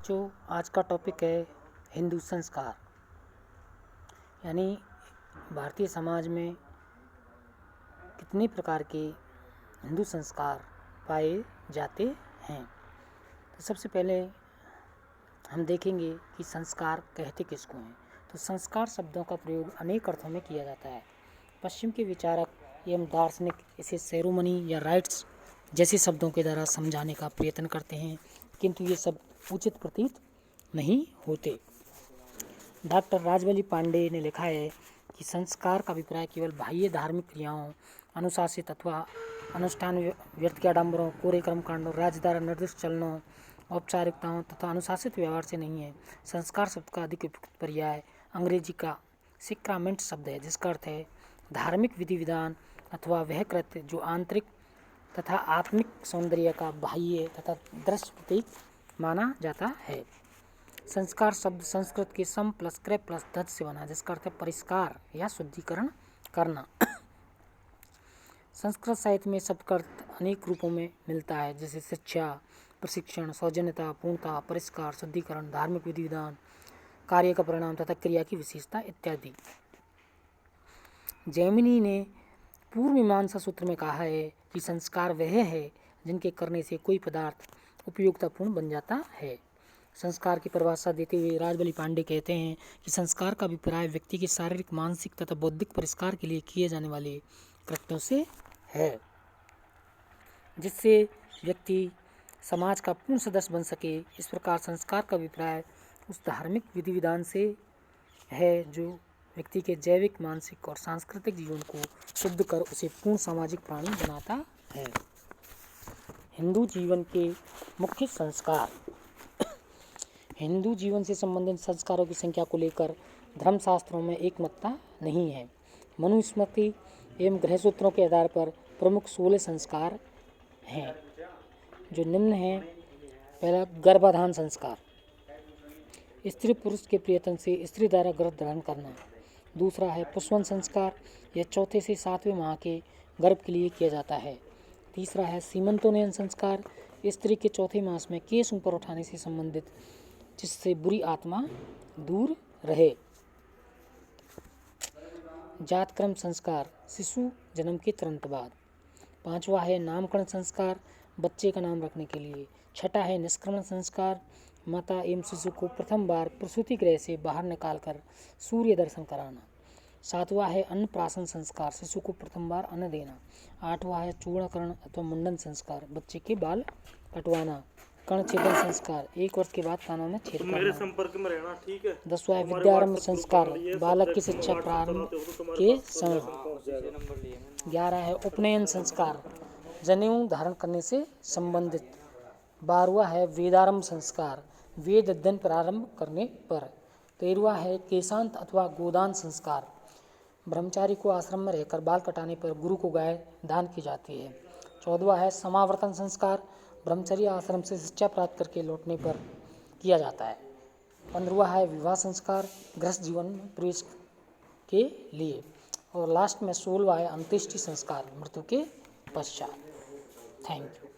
जो आज का टॉपिक है हिंदू संस्कार, यानी भारतीय समाज में कितने प्रकार के हिंदू संस्कार पाए जाते हैं। तो सबसे पहले हम देखेंगे कि संस्कार कहते किसको हैं। तो संस्कार शब्दों का प्रयोग अनेक अर्थों में किया जाता है। पश्चिम के विचारक एवं दार्शनिक इसे सेरेमनी या राइट्स जैसे शब्दों के द्वारा समझाने का प्रयत्न करते हैं, किंतु ये सब उचित प्रतीत नहीं होते। डॉक्टर राजबली पांडे ने लिखा है कि संस्कार का अभिप्राय केवल बाह्य धार्मिक क्रियाओं, अनुशासित अथवा अनुष्ठान, व्यर्थ के आडंबरों, कोरे कर्मकांडों, राज्य द्वारा निर्दिष्ट चलनों, औपचारिकताओं तथा अनुशासित व्यवहार से नहीं है। संस्कार शब्द का अधिक उपयुक्त पर्याय अंग्रेजी का सिक्रामेंट शब्द है, जिसका अर्थ है धार्मिक विधि विधान अथवा वह कृत्य जो आंतरिक तथा आत्मिक सौंदर्य का बाह्य तथा दृश्य प्रतीक माना जाता है। संस्कार शब्द संस्कृत के सम प्लस क्रे प्लस दध से बना, जिसका अर्थ है परिष्कार या शुद्धिकरण करना। संस्कृत साहित्य में शब्द का अर्थ अनेक रूपों में मिलता है, जैसे शिक्षा, प्रशिक्षण, सौजन्यता, पूर्णता, परिष्कार, शुद्धिकरण, धार्मिक विधि विधान, कार्य का परिणाम तथा क्रिया की विशेषता इत्यादि। जैमिनी ने पूर्व मीमांसा सूत्र में कहा है कि संस्कार वह है जिनके करने से कोई पदार्थ उपयोगितापूर्ण बन जाता है। संस्कार की परिभाषा देते हुए राजबली पांडे कहते हैं कि संस्कार का अभिप्राय व्यक्ति के शारीरिक, मानसिक तथा बौद्धिक परिष्कार के लिए किए जाने वाले कृत्यों से है, जिससे व्यक्ति समाज का पूर्ण सदस्य बन सके। इस प्रकार संस्कार का अभिप्राय उस धार्मिक विधि विधान से है जो व्यक्ति के जैविक, मानसिक और सांस्कृतिक जीवन को शुद्ध कर उसे पूर्ण सामाजिक प्राणी बनाता है। हिंदू जीवन के मुख्य संस्कार। हिंदू जीवन से संबंधित संस्कारों की संख्या को लेकर धर्मशास्त्रों में एकमतता नहीं है। मनुस्मृति एवं गृहसूत्रों के आधार पर प्रमुख 16 संस्कार हैं, जो निम्न हैं। पहला, गर्भाधान संस्कार, स्त्री पुरुष के प्रियतम से स्त्री द्वारा गर्भ धारण करना। दूसरा है पुष्पन संस्कार, यह चौथे से 7वें माह के गर्भ के लिए किया जाता है। तीसरा है सीमंतोन्नयन संस्कार, स्त्री के चौथे मास में केस ऊपर उठाने से संबंधित, जिससे बुरी आत्मा दूर रहे। जातक्रम संस्कार, शिशु जन्म के तुरंत बाद। पांचवा है नामकरण संस्कार, बच्चे का नाम रखने के लिए। छठा है निष्क्रमण संस्कार, माता एवं शिशु को प्रथम बार प्रसूति गृह से बाहर निकालकर सूर्य दर्शन कराना। सातवां है अन्नप्राशन संस्कार, शिशु को प्रथम बार अन्न देना। आठवां है चूड़ाकरण अथवा मुंडन संस्कार, बच्चे के बाल कटवाना। कर्ण छेदन संस्कार, 1 वर्ष के बाद कानों में छेद करना। मेरे संपर्क में रहना, ठीक है। 10वां है विद्यारंभ संस्कार, बालक की शिक्षा प्रारंभ के समय। 11 है उपनयन संस्कार, जनेऊ धारण करने से संबंधित। 12वां है वेदारंभ संस्कार, वेद अध्ययन प्रारंभ करने पर। 13वां है केशांत अथवा गोदान संस्कार, ब्रह्मचारी को आश्रम में रहकर बाल कटाने पर गुरु को गाय दान की जाती है। 14वां है समावर्तन संस्कार, ब्रह्मचर्य आश्रम से शिक्षा प्राप्त करके लौटने पर किया जाता है। 15वां है विवाह संस्कार, गृहस्थ जीवन में प्रवेश के लिए। और लास्ट में 16वां है अंत्येष्टि संस्कार, मृत्यु के पश्चात। Thank you.